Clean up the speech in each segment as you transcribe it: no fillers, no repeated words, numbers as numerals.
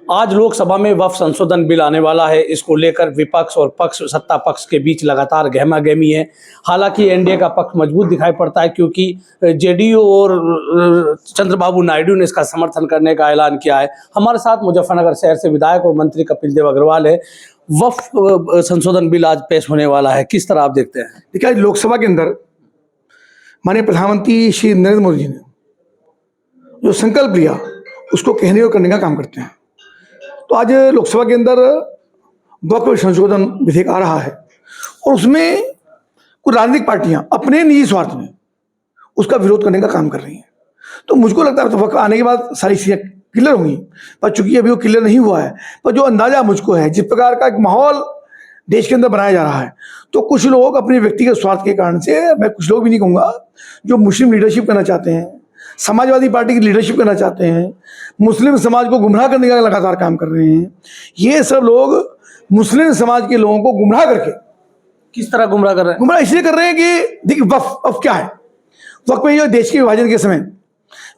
आज लोकसभा में वक्फ संशोधन बिल आने वाला है। इसको लेकर विपक्ष और पक्ष सत्ता पक्ष के बीच लगातार गहमा गहमी है। हालांकि एनडीए का पक्ष मजबूत दिखाई पड़ता है, क्योंकि जेडीयू और चंद्रबाबू नायडू ने इसका समर्थन करने का ऐलान किया है। हमारे साथ मुजफ्फरनगर शहर से विधायक और मंत्री कपिल देव अग्रवाल है। वक्फ संशोधन बिल आज पेश होने वाला है, किस तरह आप देखते हैं? देखिए, आज लोकसभा के अंदर माननीय प्रधानमंत्री श्री नरेंद्र मोदी जी ने जो संकल्प लिया उसको कहने और करने का काम करते हैं। तो आज लोकसभा के अंदर वक्फ संशोधन विधेयक आ रहा है और उसमें कुछ राजनीतिक पार्टियां अपने निजी स्वार्थ में उसका विरोध करने का काम कर रही हैं। तो मुझको लगता है तो वक्फ आने के बाद सारी चीज़ें क्लियर होंगी, पर चूंकि अभी वो क्लियर नहीं हुआ है, पर जो अंदाजा मुझको है, जिस प्रकार का एक माहौल देश के अंदर बनाया जा रहा है, तो कुछ लोग अपने व्यक्तिगत स्वार्थ के कारण से, मैं कुछ लोग भी नहीं कहूँगा, जो मुस्लिम लीडरशिप करना चाहते हैं, समाजवादी पार्टी की लीडरशिप करना चाहते हैं, मुस्लिम समाज को गुमराह करने का लगातार काम कर रहे हैं। ये सब लोग मुस्लिम समाज के लोगों को गुमराह करके, किस तरह गुमराह कर रहे हैं? गुमराह इसलिए कर रहे हैं कि देखिए, वक्फ क्या है? वक्फ में जो देश के विभाजन के समय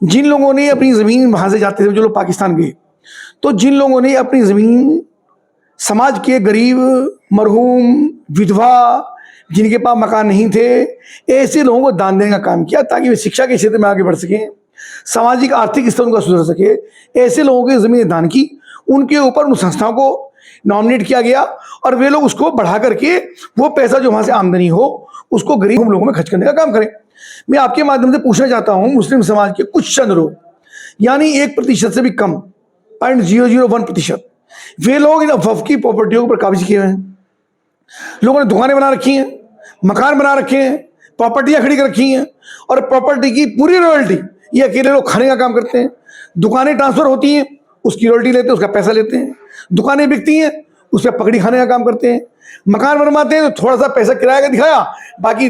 जिन लोगों ने अपनी ज़मीन वहाँ से जाते थे, जो लोग पाकिस्तान गए, तो जिन लोगों ने अपनी ज़मीन समाज के गरीब, मरहूम, विधवा, जिनके पास मकान नहीं थे, ऐसे लोगों को दान देने का काम किया ताकि वे शिक्षा के क्षेत्र में आगे बढ़ सकें, सामाजिक आर्थिक स्तर उनका सुधर सके। ऐसे लोगों की ज़मीनें दान की, उनके ऊपर उन संस्थाओं को नॉमिनेट किया गया और वे लोग उसको बढ़ा करके वो पैसा जो वहाँ से आमदनी हो उसको गरीब लोगों में खर्च करने का काम करें। मैं आपके माध्यम से पूछना चाहता हूँ, मुस्लिम समाज के कुछ चंद लोग, यानी 1% से भी कम, 0.001%, वे लोग इन वक्फ की प्रॉपर्टियों पर कब्जे किए हुए हैं। लोगों ने दुकानें बना रखी हैं, मकान बना रखे हैं, प्रॉपर्टियां खड़ी कर रखी हैं और प्रॉपर्टी की पूरी रॉयल्टी ये अकेले लोग खाने का काम करते हैं। दुकानें ट्रांसफर होती हैं, उसकी रॉयल्टी लेते हैं, उसका पैसा लेते हैं। दुकानें बिकती हैं, उस पर पकड़ी खाने का काम करते हैं। मकान बनवाते हैं तो थोड़ा सा पैसा किराया का दिखाया, बाकी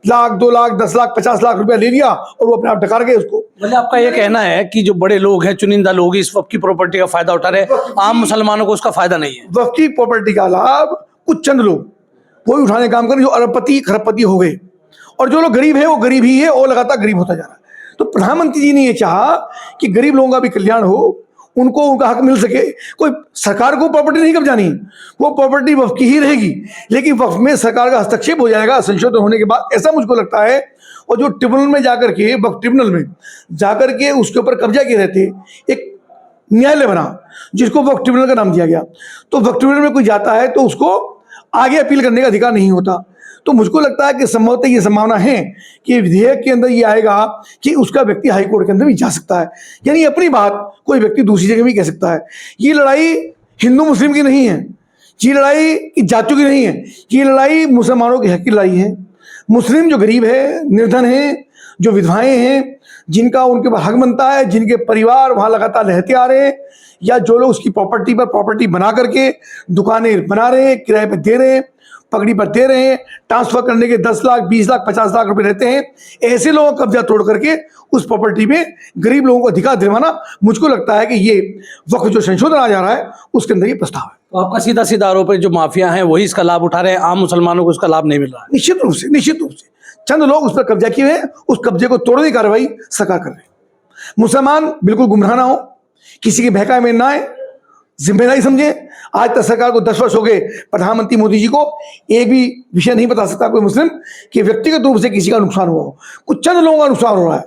लाख, 2 लाख, 10 लाख, 50 लाख रुपया ले लिया और वो अपने आप डकार गए उसको। मतलब आपका ये कहना है कि जो बड़े लोग हैं, चुनिंदा लोग इस वक्फ की प्रॉपर्टी का फायदा उठा रहे, आम मुसलमानों को उसका फायदा नहीं है। वक्फ की प्रॉपर्टी का लाभ कुछ चंद लोग वही उठाने का काम करें, जो अरबपति खरबपति हो गए, और जो लोग गरीब है वो गरीब ही है और लगातार गरीब होता जा रहा है। तो प्रधानमंत्री जी ने ये चाहा कि गरीब लोगों का भी कल्याण हो, उनको उनका हक मिल सके। कोई सरकार को प्रॉपर्टी नहीं कब्जानी, वो प्रॉपर्टी वक्फ की ही रहेगी, लेकिन वक्फ में सरकार का हस्तक्षेप हो जाएगा संशोधन होने के बाद, ऐसा मुझको लगता है। और जो ट्रिब्यूनल में जाकर के, वक्फ ट्रिब्यूनल में जाकर के उसके ऊपर कब्जा किए रहते, एक न्यायालय बना जिसको वक्फ ट्रिब्यूनल का नाम दिया गया। तो वक्फ ट्रिब्यूनल में कोई जाता है तो उसको आगे अपील करने का अधिकार नहीं होता। तो मुझको लगता है कि संभवतः ये संभावना है कि विधेयक के अंदर ये आएगा कि उसका व्यक्ति हाई कोर्ट के अंदर भी जा सकता है, यानी अपनी बात कोई व्यक्ति दूसरी जगह भी कह सकता है। ये लड़ाई हिंदू मुस्लिम की नहीं है, ये लड़ाई जातियों की नहीं है, ये लड़ाई मुसलमानों के हक की लड़ाई है। मुस्लिम जो गरीब है, निर्धन है, जो विधवाएं हैं, जिनका उनके ऊपर हक बनता है, जिनके परिवार वहाँ लगातार रहते आ रहे हैं, या जो लोग उसकी प्रॉपर्टी पर प्रॉपर्टी बना करके दुकानें बना रहे हैं, किराए पर दे रहे हैं, पगड़ी पर दे रहे हैं, ट्रांसफर करने के 10 लाख, 20 लाख, 50 लाख रुपए रहते हैं, ऐसे लोगों का कब्जा तोड़ करके उस प्रॉपर्टी में गरीब लोगों को अधिकार दिलवाना, मुझको लगता है कि ये वक्फ जो संशोधन आ जा रहा है उसके अंदर ये प्रस्ताव है। तो आपका सीधा सीधा आरोप है जो माफिया हैं वही इसका लाभ उठा रहे हैं, आम मुसलमानों को उसका लाभ नहीं मिल रहा है। निश्चित रूप से चंद लोग उस पर कब्जा किए हैं, उस कब्जे को तोड़ने की कार्रवाई सरकार कर रही है। मुसलमान बिल्कुल गुमराह ना हो, किसी के बहकावे में ना आए, जिम्मेदारी समझे। आज तक सरकार को 10 वर्ष हो गए, प्रधानमंत्री मोदी जी को एक भी विषय नहीं बता सकता कोई मुस्लिम कि व्यक्तिगत रूप से किसी का नुकसान हुआ हो। कुछ चंद लोगों का नुकसान हो रहा है,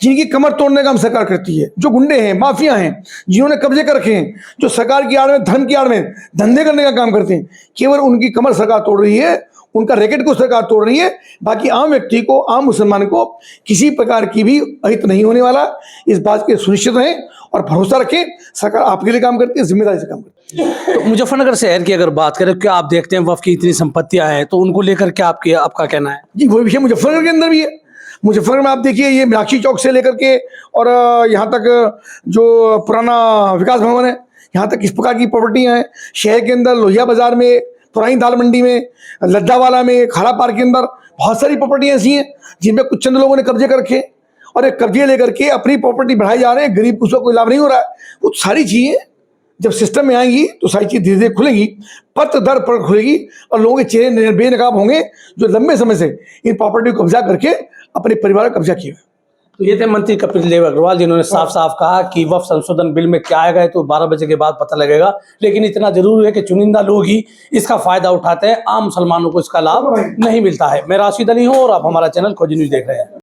जिनकी कमर तोड़ने का काम सरकार करती है, जो गुंडे हैं, माफिया हैं, जिन्होंने कब्जे कर रखे हैं, जो सरकार की आड़ में, धन की आड़ में धंधे करने का काम करते हैं, केवल उनकी कमर सरकार तोड़ रही है, उनका रैकेट को सरकार तोड़ रही है। बाकी आम व्यक्ति को, आम मुसलमान को किसी प्रकार की भी अहित नहीं होने वाला। इस बात के सुनिश्चित रहें और भरोसा रखें, सरकार आपके लिए काम करती है, जिम्मेदारी से काम करती है। तो मुजफ्फरनगर शहर की अगर बात करें, क्या आप देखते हैं वक्फ की इतनी संपत्तियां हैं, तो उनको लेकर क्या आपका कहना है? जी, वही विषय मुजफ्फरनगर के अंदर भी है। मुजफ्फरनगर में आप देखिए, ये मीनाक्षी चौक से लेकर के और यहाँ तक जो पुराना विकास भवन है, यहाँ तक इस प्रकार की प्रॉपर्टियाँ हैं। शहर के अंदर लोहिया बाजार में, पुरानी दाल मंडी में, लद्दावाला में, खाड़ा पार्क के अंदर बहुत सारी प्रॉपर्टियाँ ऐसी हैं जिनमें कुछ चंद लोगों ने कब्जे कर रखे, और एक कब्जे लेकर के अपनी प्रॉपर्टी बढ़ाई जा रहे हैं। गरीब उसका कोई लाभ नहीं हो रहा है। वो सारी चीज़ें जब सिस्टम में आएंगी तो सारी चीज़ धीरे धीरे खुलेगी, पत्र दर पर खुलेगी और लोगों के चेहरे बेनकाब होंगे जो लंबे समय से इन प्रॉपर्टी को कब्जा करके अपने परिवार का कब्जा किए। तो ये थे मंत्री कपिल देव अग्रवाल, जिन्होंने साफ साफ कहा कि वक्फ संशोधन बिल में क्या आएगा तो 12 बजे के बाद पता लगेगा, लेकिन इतना जरूर है कि चुनिंदा लोग ही इसका फायदा उठाते हैं, आम मुसलमानों को इसका लाभ नहीं मिलता है। मैं राशिद अली हूँ और आप हमारा चैनल खोजी न्यूज़ देख रहे हैं।